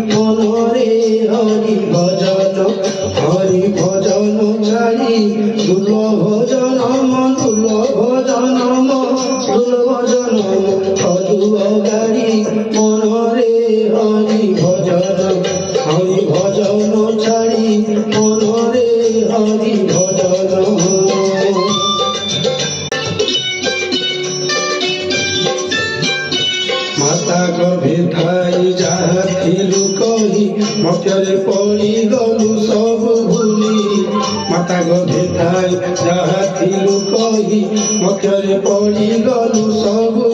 মনরে হরি ভজন ছাড়ি দুল ভজন দুল ভজন দুল ভজন অদুগারি মনরে হরি ভজন ছাড়ি মনরে হরি ভজন। মাতা গর্ভে ঠাই যাহা থিলু কহি মধ্যরে পড়ি গলু সবু ভুলি। মাতা গর্ভে ঠাই যাহা থিলু কহি মধ্যরে পড়ি গলু সবু